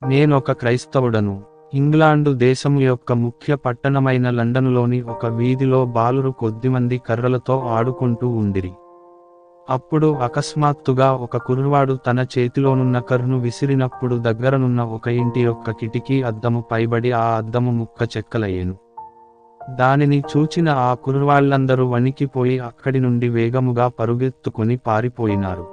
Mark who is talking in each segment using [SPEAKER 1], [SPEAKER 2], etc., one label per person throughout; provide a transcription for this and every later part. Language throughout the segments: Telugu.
[SPEAKER 1] నేనొక క్రైస్తవుడను. ఇంగ్లాండు దేశము యొక్క ముఖ్య పట్టణమైన లండనులోని ఒక వీధిలో బాలురు కొద్దిమంది కర్రలతో ఆడుకుంటూ ఉండిరి. అప్పుడు అకస్మాత్తుగా ఒక కుర్రవాడు తన చేతిలోనున్న కర్రును విసిరినప్పుడు దగ్గరనున్న ఒక ఇంటి యొక్క కిటికీ అద్దము పైబడి ఆ అద్దము ముక్క చెక్కలయ్యెను. దానిని చూచిన ఆ కుర్రవాళ్ళందరూ వణికిపోయి అక్కడి నుండి వేగముగా పరుగెత్తుకుని పారిపోయినారు.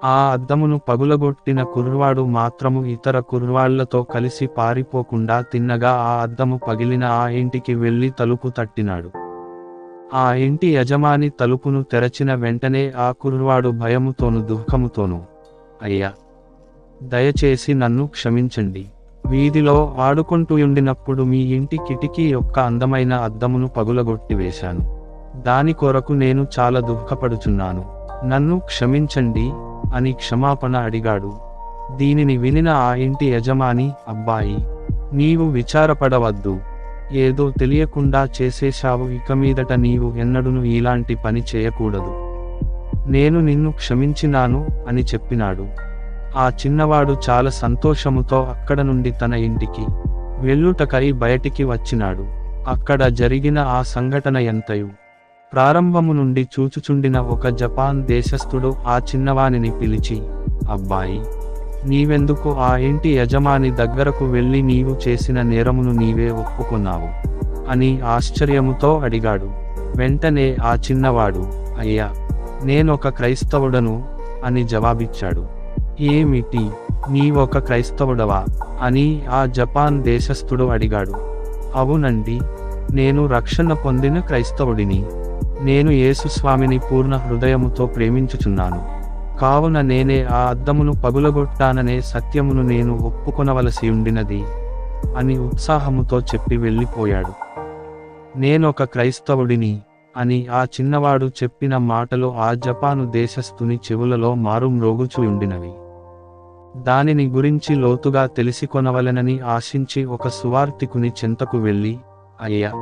[SPEAKER 1] ఆ అద్దమును పగులగొట్టిన కుర్రవాడు మాత్రము ఇతర కుర్రవాళ్లతో కలిసి పారిపోకుండా తిన్నగా ఆ అద్దము పగిలిన ఆ ఇంటికి వెళ్లి తలుపు తట్టినాడు. ఆ ఇంటి యజమాని తలుపును తెరచిన వెంటనే ఆ కుర్రవాడు భయముతోను దుఃఖముతోను, అయ్యా, దయచేసి నన్ను క్షమించండి. వీధిలో ఆడుకుంటూయుండినప్పుడు మీ ఇంటి కిటికీ యొక్క అందమైన అద్దమును పగులగొట్టివేశాను. దాని కొరకు నేను చాలా దుఃఖపడుచున్నాను. నన్ను క్షమించండి అని క్షమాపణ అడిగాడు. దీనిని వినిన ఆ ఇంటి యజమాని, అబ్బాయి, నీవు విచారపడవద్దు. ఏదో తెలియకుండా చేసేశావు. ఇక మీదట నీవు ఎన్నడూను ఇలాంటి పని చేయకూడదు. నేను నిన్ను క్షమించినాను అని చెప్పినాడు. ఆ చిన్నవాడు చాలా సంతోషముతో అక్కడ నుండి తన ఇంటికి వెళ్ళుటకై బయటికి వచ్చినాడు. అక్కడ జరిగిన ఆ సంఘటన ఎంతయు ప్రారంభము నుండి చూచుచుండిన ఒక జపాన్ దేశస్థుడు ఆ చిన్నవానిని పిలిచి, అబ్బాయి, నీవెందుకు ఆ ఇంటి యజమాని దగ్గరకు వెళ్ళి నీవు చేసిన నేరమును నీవే ఒప్పుకున్నావు అని ఆశ్చర్యముతో అడిగాడు. వెంటనే ఆ చిన్నవాడు, అయ్యా, నేనొక క్రైస్తవుడను అని జవాబిచ్చాడు. ఏమిటి, నీవొక క్రైస్తవుడవా అని ఆ జపాన్ దేశస్థుడు అడిగాడు. అవునండి, నేను రక్షణ పొందిన క్రైస్తవుడిని. నేను యేసుస్వామిని పూర్ణ హృదయముతో ప్రేమించుచున్నాను. కావున నేనే ఆ అద్దమును పగులగొట్టాననే సత్యమును నేను ఒప్పుకొనవలసి ఉండినది అని ఉత్సాహముతో చెప్పి వెళ్ళిపోయాడు. నేనొక క్రైస్తవుడిని అని ఆ చిన్నవాడు చెప్పిన మాటలు ఆ జపాను దేశస్థుని చెవులలో మారుమ్రోగుచుండినవి. దానిని గురించి లోతుగా తెలిసికొనవలెనని ఆశించి ఒక సువార్తికుని చెంతకు వెళ్ళి, అయ్యా,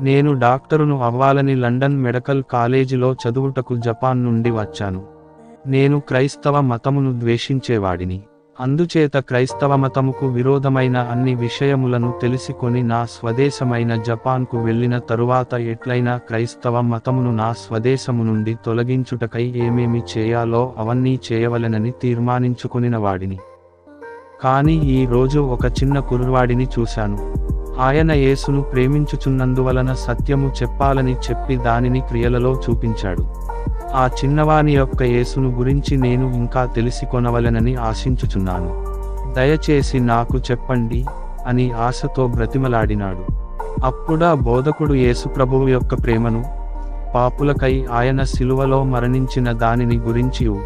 [SPEAKER 1] నేను డాక్టరును అవ్వాలని లండన్ మెడికల్ కాలేజీలో చదువుటకు జపాన్ నుండి వచ్చాను. నేను క్రైస్తవ మతమును ద్వేషించేవాడిని. అందుచేత క్రైస్తవ మతముకు విరోధమైన అన్ని విషయములను తెలిసికొని నా స్వదేశమైన జపాన్కు వెళ్ళిన తరువాత ఎట్లయినా క్రైస్తవ మతమును నా స్వదేశము నుండి తొలగించుటకై ఏమేమి చేయాలో అవన్నీ చేయవలెనని తీర్మానించుకొనిన వాడిని. కాని ఈ రోజు ఒక చిన్న కుర్రవాడిని చూశాను. ఆయన యేసును ప్రేమించుచున్నందువలన సత్యము చెప్పాలని చెప్పి దానిని క్రియలలో చూపించాడు. ఆ చిన్నవాని యొక్క యేసును గురించి నేను ఇంకా తెలిసికొనవలెనని ఆశించుచున్నాను. దయచేసి నాకు చెప్పండి అని ఆశతో బ్రతిమలాడినాడు. అప్పుడా బోధకుడు యేసు ప్రభువు యొక్క ప్రేమను, పాపులకై ఆయన శిలువలో మరణించిన దానిని గురించియు,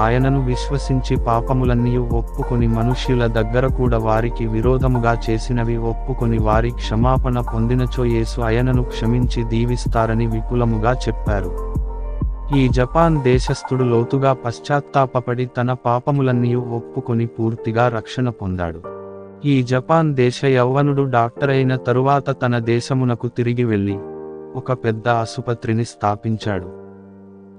[SPEAKER 1] ఆయనను విశ్వసించి పాపములన్నీ ఒప్పుకొని మనుష్యుల దగ్గర కూడా వారికి విరోధముగా చేసినవి ఒప్పుకొని వారి క్షమాపణ పొందినచో యేసు ఆయనను క్షమించి దీవిస్తారని విపులముగా చెప్పారు. ఈ జపాన్ దేశస్థుడు లోతుగా పశ్చాత్తాపపడి తన పాపములన్నీ ఒప్పుకొని పూర్తిగా రక్షణ పొందాడు. ఈ జపాన్ దేశ యవ్వనుడు డాక్టరైన తరువాత తన దేశమునకు తిరిగి వెళ్ళి ఒక పెద్ద ఆసుపత్రిని స్థాపించాడు.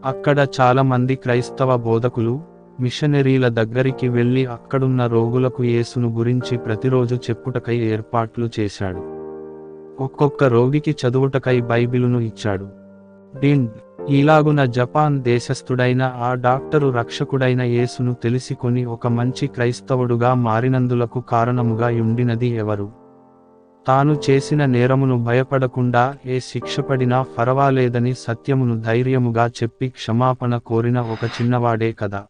[SPEAKER 1] అక్కడ చాలా మంది క్రైస్తవ బోధకులు, మిషనరీల దగ్గరికి వెళ్ళి అక్కడున్న రోగులకు యేసును గురించి ప్రతిరోజు చెప్పుటకై ఏర్పాట్లు చేశాడు. ఒక్కొక్క రోగికి చదువుటకై బైబిలును ఇచ్చాడు. ఇలాగున జపాన్ దేశస్థుడైన ఆ డాక్టరు రక్షకుడైన యేసును తెలిసికొని ఒక మంచి క్రైస్తవుడుగా మారినందులకు కారణముగా యుండినది ఎవరు? తాను చేసిన నేరమును భయపడకుండా ఏ శిక్షపడినా ఫరవాలేదని సత్యమును ధైర్యముగా చెప్పి క్షమాపణ కోరిన ఒక చిన్నవాడే కదా.